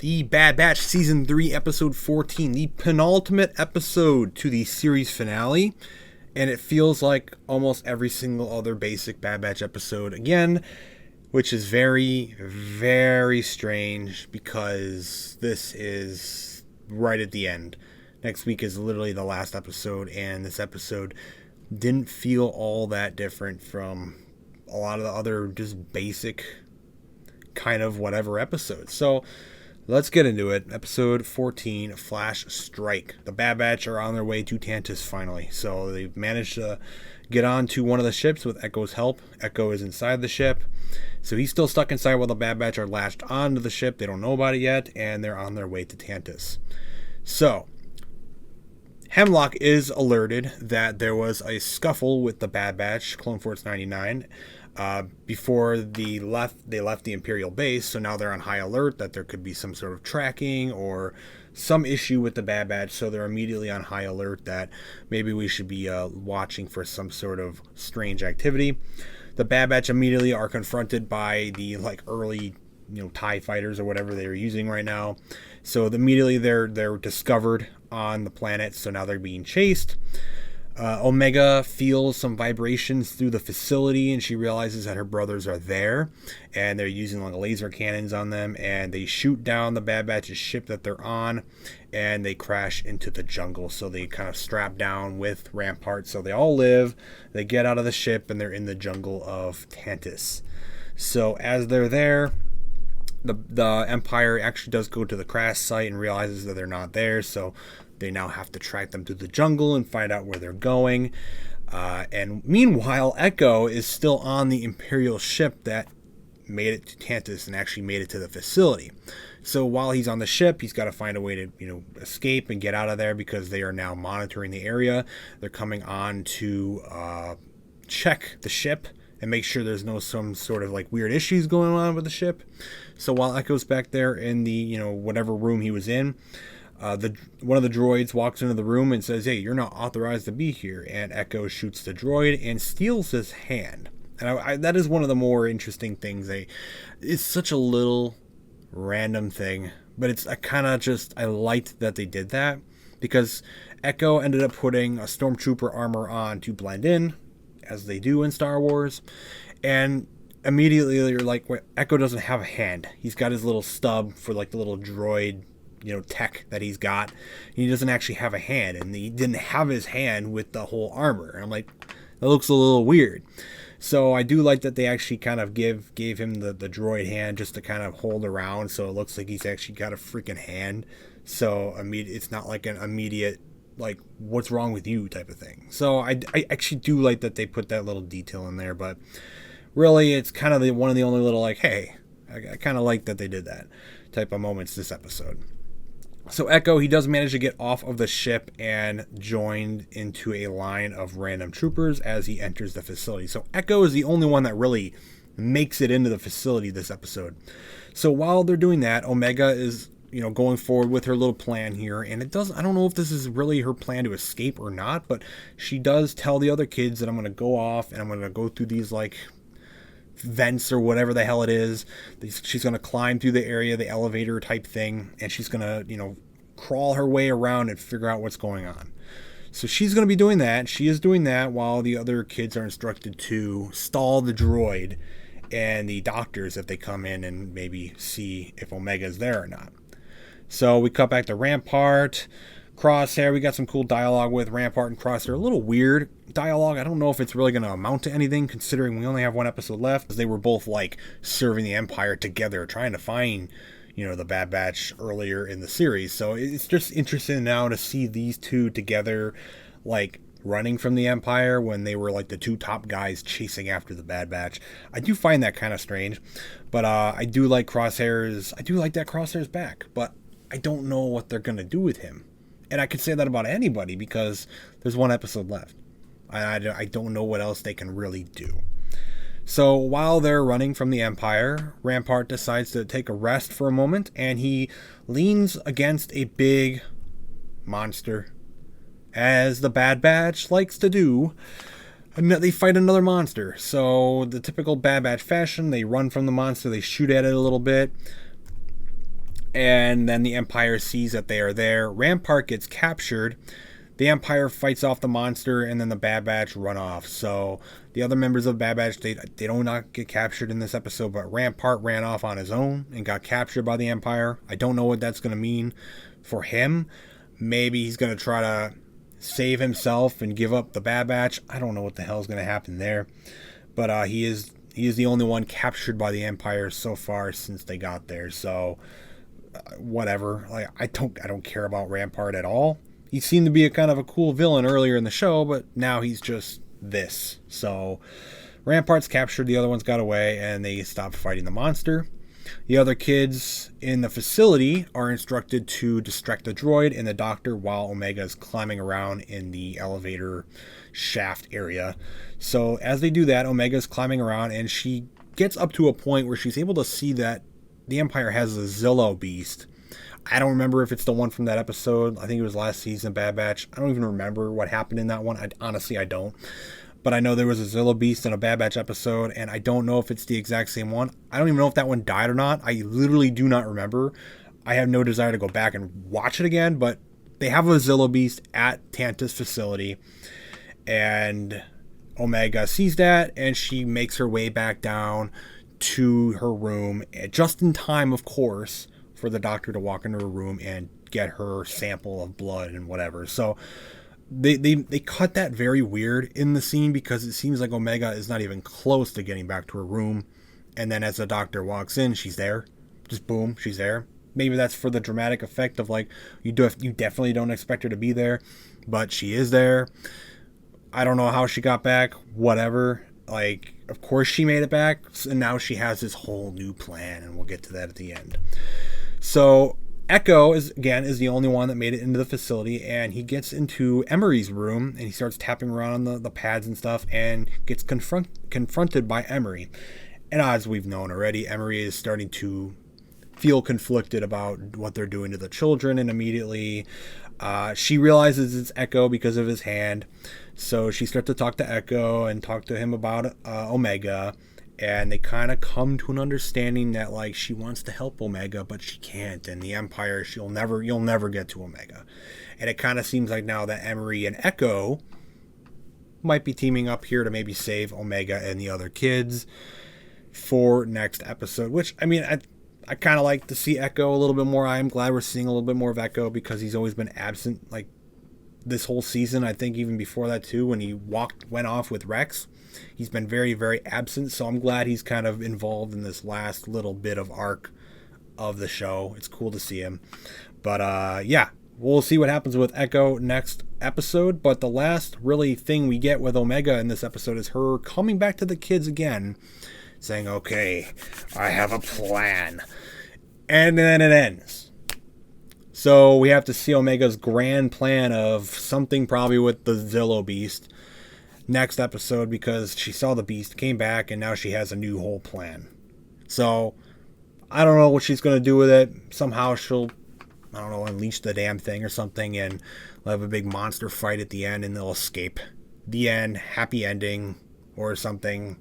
The Bad Batch Season 3, Episode 14, the penultimate episode to the series finale. And it feels like almost every single other basic Bad Batch episode again, which is very, very strange because this is right at the end. Next week is literally the last episode, and this episode didn't feel all that different from a lot of the other just basic kind of whatever episodes. So let's get into it. Episode 14, Flash Strike. The Bad Batch are on their way to Tantiss finally. So they've managed to get onto one of the ships with Echo's help. Echo is inside the ship. So he's still stuck inside while the Bad Batch are lashed onto the ship. They don't know about it yet, and they're on their way to Tantiss. So Hemlock is alerted that there was a scuffle with the Bad Batch, Clone Force 99, before they left the Imperial base. So now they're on high alert that there could be some sort of tracking or some issue with the Bad Batch. So they're immediately on high alert that maybe we should be watching for some sort of strange activity. The Bad Batch immediately are confronted by the early TIE fighters or whatever they're using right now. So immediately they're discovered on the planet. So now they're being chased. Omega feels some vibrations through the facility, and she realizes that her brothers are there, and they're using laser cannons on them, and they shoot down the Bad Batch's ship that they're on, and they crash into the jungle. So they kind of strap down with Rampart. So they all live. They get out of the ship, and they're in the jungle of Tantiss. So as they're there, the Empire actually does go to the crash site and realizes that they're not there. So they now have to track them through the jungle and find out where they're going. And meanwhile, Echo is still on the Imperial ship that made it to Tantiss and actually made it to the facility. So while he's on the ship, he's got to find a way to escape and get out of there because they are now monitoring the area. They're coming on to check the ship and make sure there's no some sort of weird issues going on with the ship. So while Echo's back there in the whatever room he was in, one of the droids walks into the room and says, "Hey, you're not authorized to be here." And Echo shoots the droid and steals his hand. And that is one of the more interesting things. It's such a little random thing, but I liked that they did that because Echo ended up putting a stormtrooper armor on to blend in, as they do in Star Wars. And immediately you're like, well, Echo doesn't have a hand. He's got his little stub for the little droid tech that he's got. He doesn't actually have a hand, and he didn't have his hand with the whole armor. And I'm like, that looks a little weird. So I do like that they actually kind of gave him the droid hand just to kind of hold around, so it looks like he's actually got a freaking hand. So it's not like an immediate what's wrong with you type of thing. So I actually do like that they put that little detail in there, but really it's kind of one of the only little hey, I kind of like that they did that type of moments this episode. So Echo, he does manage to get off of the ship and joined into a line of random troopers as he enters the facility. So Echo is the only one that really makes it into the facility this episode. So while they're doing that, Omega is going forward with her little plan here, and I don't know if this is really her plan to escape or not, but she does tell the other kids that I'm going to go off and I'm going to go through these vents or whatever the hell it is. She's going to climb through the area, the elevator type thing, and she's going to crawl her way around and figure out what's going on. So she's going to be doing that. She is doing that while the other kids are instructed to stall the droid and the doctors if they come in and maybe see if Omega's there or not. So we cut back to Rampart, Crosshair. We got some cool dialogue with Rampart and Crosshair. A little weird dialogue. I don't know if it's really going to amount to anything considering we only have one episode left, because they were both serving the Empire together, trying to find the Bad Batch earlier in the series. So it's just interesting now to see these two together running from the Empire when they were the two top guys chasing after the Bad Batch. I do find that kind of strange, but I do like that Crosshair's back, but I don't know what they're going to do with him. And I could say that about anybody because there's one episode left. I don't know what else they can really do. So while they're running from the Empire, Rampart decides to take a rest for a moment, and he leans against a big monster, as the Bad Batch likes to do. And they fight another monster. So the typical Bad Batch fashion, they run from the monster, they shoot at it a little bit. And then the Empire sees that they are there. Rampart gets captured. The Empire fights off the monster, and then the Bad Batch run off. So the other members of Bad Batch, they do not get captured in this episode, but Rampart ran off on his own and got captured by the Empire. I don't know what that's going to mean for him. Maybe he's going to try to save himself and give up the Bad Batch. I don't know what the hell is going to happen there. But he is the only one captured by the Empire so far since they got there. So whatever. Like I don't care about Rampart at all. He seemed to be a kind of a cool villain earlier in the show, but now he's just this. So Rampart's captured, the other ones got away, and they stopped fighting the monster. The other kids in the facility are instructed to distract the droid and the doctor while Omega is climbing around in the elevator shaft area. So as they do that, Omega is climbing around, and she gets up to a point where she's able to see that the Empire has a Zillo beast. I don't remember if it's the one from that episode. I think it was last season, Bad Batch. I don't even remember what happened in that one. Honestly, I don't. But I know there was a Zillo beast in a Bad Batch episode, and I don't know if it's the exact same one. I don't even know if that one died or not. I literally do not remember. I have no desire to go back and watch it again, but they have a Zillo beast at Tantiss facility, and Omega sees that, and she makes her way back down to her room, just in time, of course, for the doctor to walk into her room and get her sample of blood and whatever. So they cut that very weird in the scene, because it seems like Omega is not even close to getting back to her room. And then as the doctor walks in, she's there. Just boom, she's there. Maybe that's for the dramatic effect of like, you definitely don't expect her to be there, but she is there. I don't know how she got back, whatever. Like, of course she made it back, and now she has this whole new plan, and we'll get to that at the end. So Echo is the only one that made it into the facility, and he gets into Emery's room, and he starts tapping around on the pads and stuff, and gets confronted by Emery. And as we've known already, Emery is starting to feel conflicted about what they're doing to the children, and immediately she realizes it's Echo because of his hand. So she starts to talk to Echo and talk to him about Omega. And they kind of come to an understanding that like she wants to help Omega, but she can't. And the Empire, you'll never get to Omega. And it kind of seems like now that Emery and Echo might be teaming up here to maybe save Omega and the other kids for next episode. Which, I mean, I kind of like to see Echo a little bit more. I am glad we're seeing a little bit more of Echo, because he's always been absent like this whole season. I think even before that too, when he went off with Rex. He's been very, very absent, so I'm glad he's kind of involved in this last little bit of arc of the show. It's cool to see him. But, yeah, we'll see what happens with Echo next episode. But the last really thing we get with Omega in this episode is her coming back to the kids again, saying, okay, I have a plan. And then it ends. So we have to see Omega's grand plan of something probably with the Zillo beast next episode, because she saw the beast, came back, and now she has a new whole plan. So I don't know what she's going to do with it. Somehow she'll, I don't know, unleash the damn thing or something, and we'll have a big monster fight at the end, and they'll escape. The end, happy ending or something.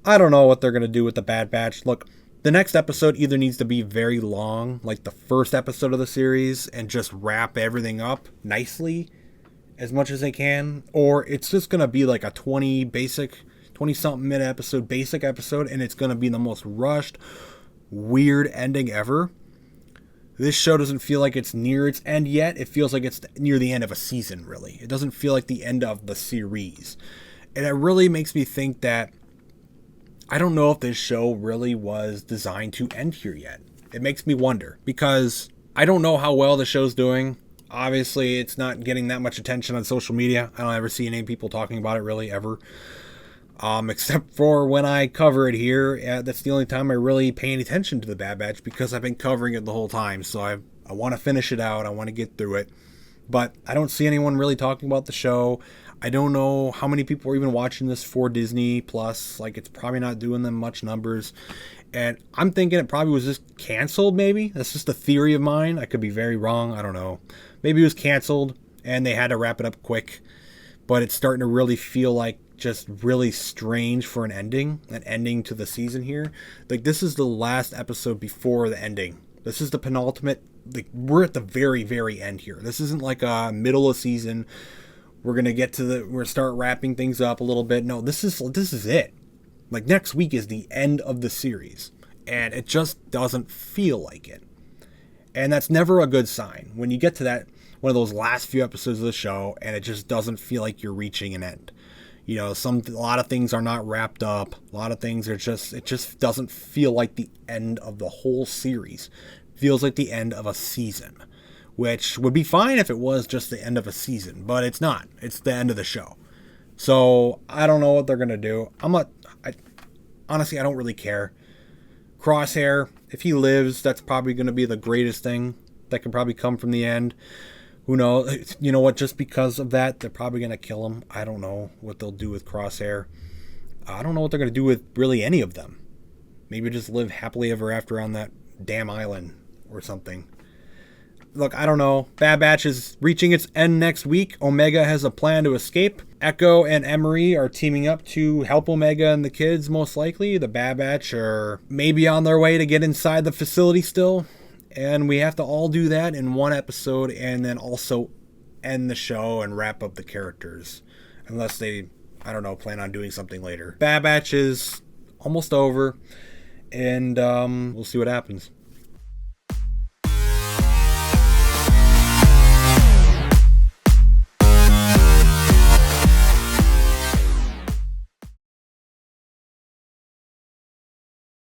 I don't know what they're going to do with the Bad Batch. Look, the next episode either needs to be very long, like the first episode of the series, and just wrap everything up nicely as much as they can, or it's just going to be like a 20-something minute episode, basic episode, and it's going to be the most rushed, weird ending ever. This show doesn't feel like it's near its end yet. It feels like it's near the end of a season, really. It doesn't feel like the end of the series. And it really makes me think that I don't know if this show really was designed to end here yet. It makes me wonder, because I don't know how well the show's doing. Obviously, it's not getting that much attention on social media. I don't ever see any people talking about it, really, ever. Except for when I cover it here. That's the only time I really pay any attention to the Bad Batch, because I've been covering it the whole time. So I want to finish it out. I want to get through it. But I don't see anyone really talking about the show. I don't know how many people are even watching this for Disney Plus. Like, it's probably not doing them much numbers. And I'm thinking it probably was just canceled, maybe. That's just a theory of mine. I could be very wrong. I don't know. Maybe it was canceled and they had to wrap it up quick. But it's starting to really feel like just really strange for an ending to the season here. Like, this is the last episode before the ending This is the penultimate. Like, we're at the very, very end here. This isn't like a middle of season. We're gonna start wrapping things up a little bit. No, this is it. Like, next week is the end of the series, and it just doesn't feel like it. And that's never a good sign when you get to that one of those last few episodes of the show, and it just doesn't feel like you're reaching an end. You know, a lot of things are not wrapped up. A lot of things it just doesn't feel like the end of the whole series. It feels like the end of a season, which would be fine if it was just the end of a season, but it's not. It's the end of the show. So I don't know what they're gonna do. Honestly, I don't really care. Crosshair, if he lives, that's probably gonna be the greatest thing that could probably come from the end. Who knows? You know what? Just because of that, they're probably going to kill him. I don't know what they'll do with Crosshair. I don't know what they're going to do with really any of them. Maybe just live happily ever after on that damn island or something. Look, I don't know. Bad Batch is reaching its end next week. Omega has a plan to escape. Echo and Emery are teaming up to help Omega and the kids, most likely. The Bad Batch are maybe on their way to get inside the facility still. And we have to all do that in one episode and then also end the show and wrap up the characters. Unless they, I don't know, plan on doing something later. Bad Batch is almost over. And we'll see what happens.